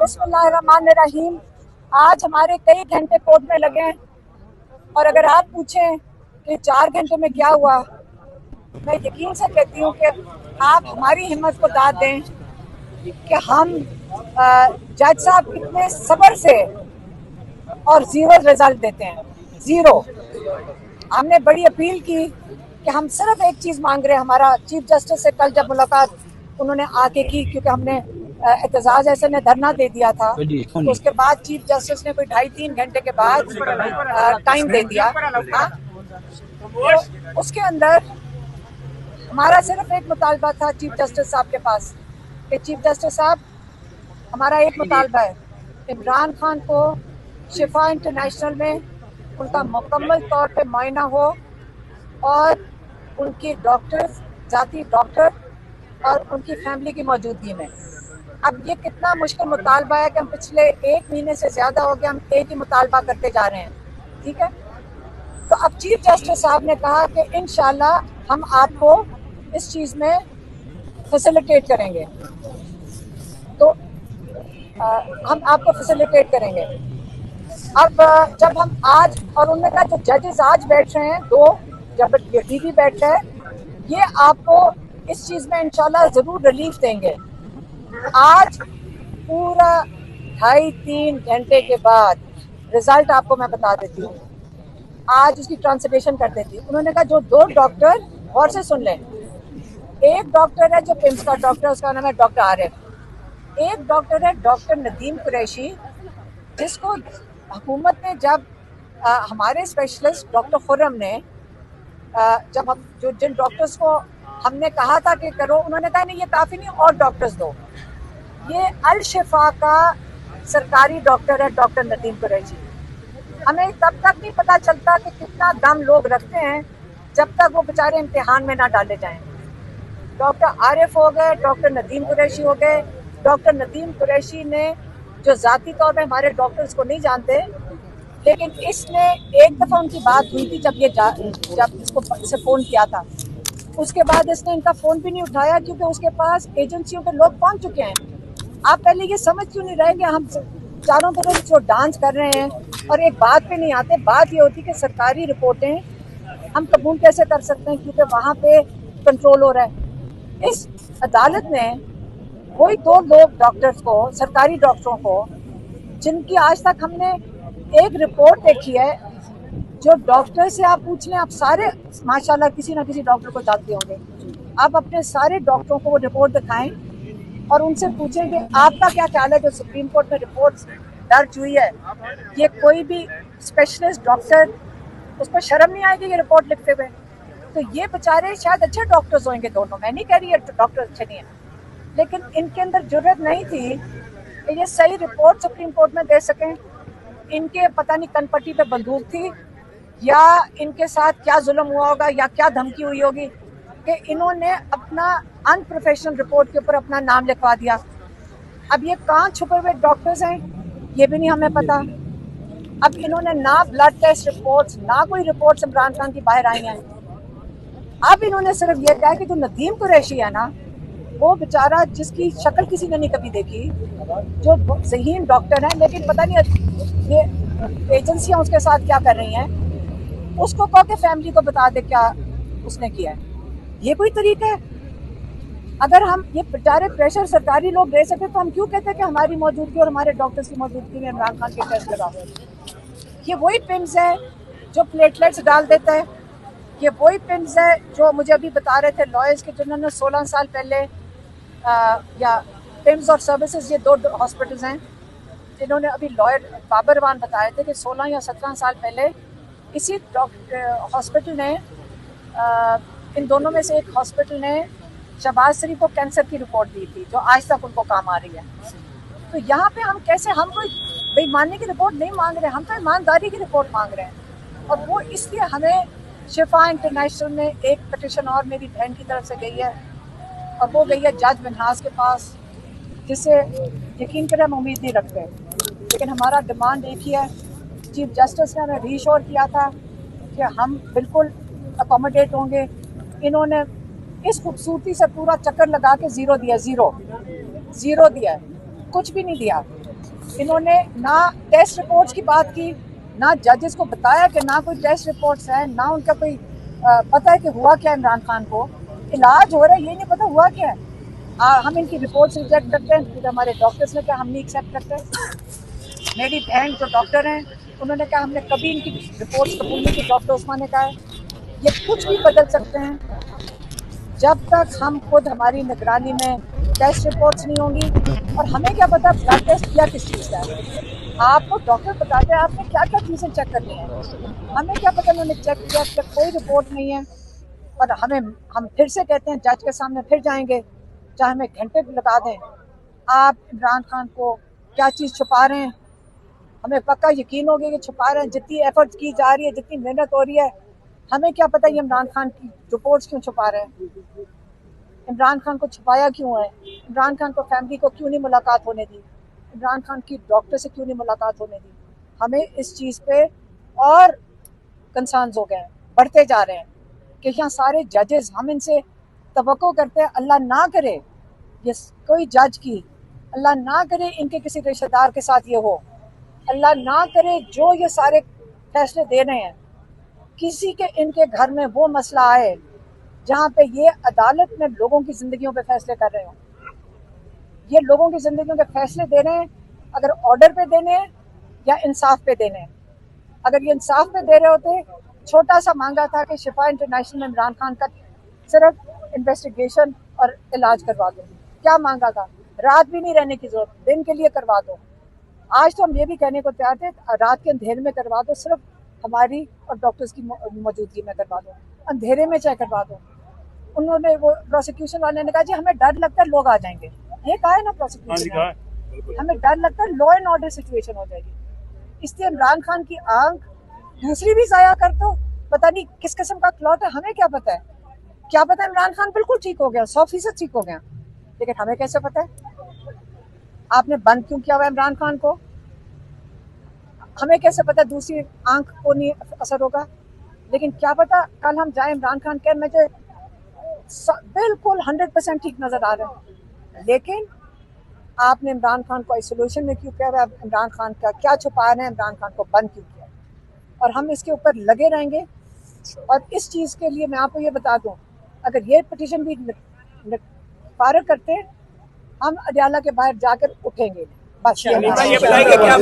बिस्मिल्लाहिर्रहमानिर्रहीम। आज हमारे कई घंटे कोर्ट में लगे हैं और अगर आप पूछें कि 4 घंटे में क्या हुआ, मैं यकीन से कहती हूँ कि आप हमारी हिम्मत को दाद दें कि हम जज साहब कितने सब्र से और जीरो रिजल्ट देते हैं, जीरो। हमने बड़ी अपील की कि हम सिर्फ एक चीज़ मांग रहे हैं। हमारा चीफ जस्टिस से कल जब मुलाकात उन्होंने आके की, क्योंकि हमने एतजाज ऐसे ने धरना दे दिया था, तो उसके बाद चीफ जस्टिस ने कोई 2.5-3 घंटे के बाद टाइम दे दिया। तो उसके अंदर हमारा सिर्फ एक मुतालबा था चीफ जस्टिस साहब के पास कि चीफ जस्टिस साहब, हमारा एक मुतालबा है, इमरान खान को शिफा इंटरनेशनल में उनका मुकम्मल तौर पे मुआयना हो और उनकी डॉक्टर, जाती डॉक्टर और उनकी फैमिली की मौजूदगी में। अब ये कितना मुश्किल मुतालबा है कि हम पिछले 1 महीने से ज़्यादा हो गया, हम एक ही मुतालबा करते जा रहे हैं, ठीक है। तो अब चीफ जस्टिस साहब ने कहा कि इंशाल्लाह हम आपको इस चीज़ में फैसिलिटेट करेंगे, तो हम आपको फैसिलिटेट करेंगे। अब जब हम आज, और उन्होंने कहा जो जजेस आज बैठ रहे हैं, 2 जब भी बैठ रहे हैं, ये आपको इस चीज़ में इंशाल्लाह ज़रूर रिलीफ देंगे। आज पूरा 2.5-3 घंटे के बाद रिजल्ट आपको मैं बता देती हूँ, आज उसकी ट्रांसलेशन कर देती हूँ। उन्होंने कहा जो 2 डॉक्टर, और से सुन लें, एक डॉक्टर है जो पिम्स का डॉक्टर, उसका नाम है डॉक्टर आरिफ, एक डॉक्टर है डॉक्टर नदीम कुरैशी, जिसको हुकूमत ने जब हमारे स्पेशलिस्ट डॉक्टर खुर्रम ने जब हम जिन डॉक्टर्स को हमने कहा था कि करो, उन्होंने कहा नहीं ये काफ़ी नहीं, और डॉक्टर्स दो। ये अल शिफा का सरकारी डॉक्टर है डॉक्टर नदीम कुरैशी। हमें तब तक नहीं पता चलता कि कितना दम लोग रखते हैं जब तक वो बेचारे इम्तिहान में ना डाले जाएं। डॉक्टर आरिफ हो गए, डॉक्टर नदीम कुरैशी हो गए। डॉक्टर नदीम कुरैशी ने, जो ज़ाती तौर पर हमारे डॉक्टर्स को नहीं जानते, लेकिन इसने एक दफ़ा उनकी बात हुई थी जब इसको से फ़ोन किया था, उसके बाद इसने इनका फ़ोन भी नहीं उठाया, क्योंकि उसके पास एजेंसियों के लोग पहुंच चुके हैं। आप पहले ये समझ क्यों नहीं रहे कि हम चारों तरफ जो डांस कर रहे हैं और एक बात पे नहीं आते। बात ये होती कि सरकारी रिपोर्टें हम कबूल कैसे कर सकते हैं, क्योंकि वहाँ पे कंट्रोल हो रहा है। इस अदालत ने वही 2 लोग डॉक्टर्स को, सरकारी डॉक्टरों को, जिनकी आज तक हमने एक रिपोर्ट देखी है, जो डॉक्टर से आप पूछ लें, आप सारे माशाल्लाह किसी ना किसी डॉक्टर को जानते होंगे, आप अपने सारे डॉक्टरों को वो रिपोर्ट दिखाएं और उनसे पूछें कि आपका क्या ख्याल है जो सुप्रीम कोर्ट में रिपोर्ट दर्ज हुई है, ये कोई भी स्पेशलिस्ट डॉक्टर, उस पर शर्म नहीं आएगी ये रिपोर्ट लिखते हुए? तो ये बेचारे शायद अच्छे डॉक्टर्स होंगे दोनों, मैं नहीं कह रही है डॉक्टर अच्छे नहीं हैं, लेकिन इनके अंदर जुर्रत नहीं थी कि ये सही रिपोर्ट सुप्रीम कोर्ट में दे सकें। इनके पता नहीं कनपट्टी पे बंदूक थी, या इनके साथ क्या जुल्म हुआ होगा, या क्या धमकी हुई होगी कि इन्होंने अपना अनप्रोफेशनल रिपोर्ट के ऊपर अपना नाम लिखवा दिया। अब ये कहाँ छुपे हुए डॉक्टर्स हैं ये भी नहीं हमें पता। अब इन्होंने ना ब्लड टेस्ट रिपोर्ट्स, ना कोई रिपोर्ट्स इमरान खान की बाहर आई हैं। अब इन्होंने सिर्फ ये कहा कि जो नदीम कुरैशी है ना, वो बेचारा जिसकी शक्ल किसी ने नहीं कभी देखी, जो ज़हीन डॉक्टर है, लेकिन पता नहीं ये एजेंसियां उसके साथ क्या कर रही हैं, उसको कहो कि फैमिली को बता दे क्या उसने किया है। ये कोई तरीका है? अगर हम ये बेचारे प्रेशर सरकारी लोग दे सके, तो हम क्यों कहते हैं कि हमारी मौजूदगी और हमारे डॉक्टर्स की मौजूदगी में इमरान खान के टेस्ट लगाओ? ये वही पिम्स है जो प्लेटलेट्स डाल देता है, ये वही पिम्स है जो मुझे अभी बता रहे थे लॉयर्स के, जिन्होंने 16 साल पहले या पिम्स और सर्विसेज, ये 2 हॉस्पिटल्स हैं जिन्होंने अभी लॉयर बाबरवान बताए थे कि 16 या 17 साल पहले इसी हॉस्पिटल ने, इन दोनों में से एक हॉस्पिटल ने शहबाज शरीफ को कैंसर की रिपोर्ट दी थी, जो आज तक उनको काम आ रही है। तो यहाँ पे हम कैसे, हम कोई बेईमानी की रिपोर्ट नहीं मांग रहे, हम तो ईमानदारी की रिपोर्ट मांग रहे हैं। और वो इसलिए हमें शिफा इंटरनेशनल में एक पिटिशन और मेरी बहन की तरफ से गई है, और वो गई है जज मिन्हाज के पास, जिससे यकीन करें हम उम्मीद नहीं रखते, लेकिन हमारा डिमांड एक ही है। चीफ जस्टिस ने हमें रीश्योर किया था कि हम बिल्कुल अकोमोडेट होंगे। इन्होंने इस खूबसूरती से पूरा चक्कर लगा के ज़ीरो दिया, ज़ीरो दिया, कुछ भी नहीं दिया। انہوں نے نہ ٹیسٹ رپورٹس کی بات کی، نہ ججز کو بتایا کہ نہ کوئی ٹیسٹ رپورٹس ہیں، نہ ان کا کوئی پتہ ہے کہ ہوا کیا عمران خان کو، علاج ہو رہا ہے یہ نہیں پتا ہوا کیا ہے۔ ہم ان کی رپورٹس ریجیکٹ کرتے ہیں کیونکہ ہمارے ڈاکٹرس نے کہا ہم نہیں ایکسیپٹ کرتے۔ میری بہن جو ڈاکٹر ہیں انہوں نے کہا ہم نے کبھی ان کی رپورٹس قبول نہیں کی، ڈاکٹر عثمان نے کہا ہے یہ کچھ بھی بدل سکتے ہیں جب تک ہم خود ہماری نگرانی میں ٹیسٹ رپورٹس نہیں ہوں گی۔ اور ہمیں کیا پتا بلڈ ٹیسٹ کیا کس چیز کا ہے، آپ کو ڈاکٹر بتاتے ہیں آپ نے کیا کیا چیزیں چیک کرنی ہیں، ہمیں کیا پتا انہوں نے چیک کیا کہ کوئی رپورٹ نہیں ہے۔ اور ہم پھر سے کہتے ہیں جج کے سامنے پھر جائیں گے چاہے ہمیں گھنٹے لگا دیں، آپ عمران خان کو کیا چیز چھپا رہے ہیں، ہمیں پکا یقین ہو گیا کہ چھپا رہے ہیں۔ جتنی ایفرٹ کی جا رہی ہے، جتنی محنت ہو رہی ہے، ہمیں کیا پتا یہ عمران خان کی رپورٹس کیوں چھپا رہے ہیں، عمران خان کو چھپایا کیوں ہے، عمران خان کو فیملی کو کیوں نہیں ملاقات ہونے دی، عمران خان کی ڈاکٹر سے کیوں نہیں ملاقات ہونے دی۔ ہمیں اس چیز پہ اور کنسرنز ہو گئے ہیں، بڑھتے جا رہے ہیں کہ یہاں سارے ججز ہم ان سے توقع کرتے ہیں اللہ نہ کرے یہ کوئی جج کی، اللہ نہ کرے ان کے کسی رشتہ دار کے ساتھ یہ ہو، اللہ نہ کرے جو یہ سارے فیصلے دے رہے ہیں کسی کے ان کے گھر میں وہ مسئلہ آئے جہاں پہ یہ عدالت میں لوگوں کی زندگیوں پہ فیصلے کر رہے ہوں، یہ لوگوں کی زندگیوں کے فیصلے دے رہے ہیں اگر آرڈر پہ دینے ہیں یا انصاف پہ دینے ہیں۔ اگر یہ انصاف پہ دے رہے ہوتے چھوٹا سا مانگا تھا کہ شفا انٹرنیشنل میں عمران خان کا صرف انویسٹیگیشن اور علاج کروا دو، کیا مانگا تھا، رات بھی نہیں رہنے کی ضرورت، دن کے لیے کروا دو۔ آج تو ہم یہ بھی کہنے کو تیار تھے رات کے اندھیرے میں کروا دو، صرف ہماری اور ڈاکٹرز کی موجودگی میں کروا دو، اندھیرے میں چاہے کروا دو۔ انہوں نے وہ پروسیکیوشن والے نے کہا جی ہمیں ڈر لگتا ہے لوگ آ جائیں گے، یہ کہا ہے نا پروسیکیوشن، ہمیں ڈر لگتا ہے لا اینڈ آرڈر سچویشن ہو جائے گی، اس لیے عمران خان کی آنکھ دوسری بھی ضائع کر دو، پتہ نہیں کس قسم کا کلاٹ ہے، ہمیں کیا پتہ ہے، کیا پتہ ہے عمران خان بالکل ٹھیک ہو گیا 100% ٹھیک ہو گیا، لیکن ہمیں کیسے پتہ ہے آپ نے بند کیوں کیا ہوا ہے عمران خان کو، ہمیں کیسے پتہ دوسری آنکھ کو نہیں اثر ہوگا۔ لیکن کیا پتہ کل ہم جائیں عمران خان کہ مجھے بالکل 100% ٹھیک نظر آ رہا ہے، لیکن آپ نے عمران خان کو آئسولیشن میں کیوں کیا ہوا ہے، عمران خان کا کیا چھپا رہے ہیں، عمران خان کو بند کیوں کیا، اور ہم اس کے اوپر لگے رہیں گے۔ اور اس چیز کے لیے میں آپ کو یہ بتا دوں اگر یہ پٹیشن بھی فارغ کرتے ہم اڈیالہ کے باہر جا کر اٹھیں گے، بس یہ بتائیے کہ کیا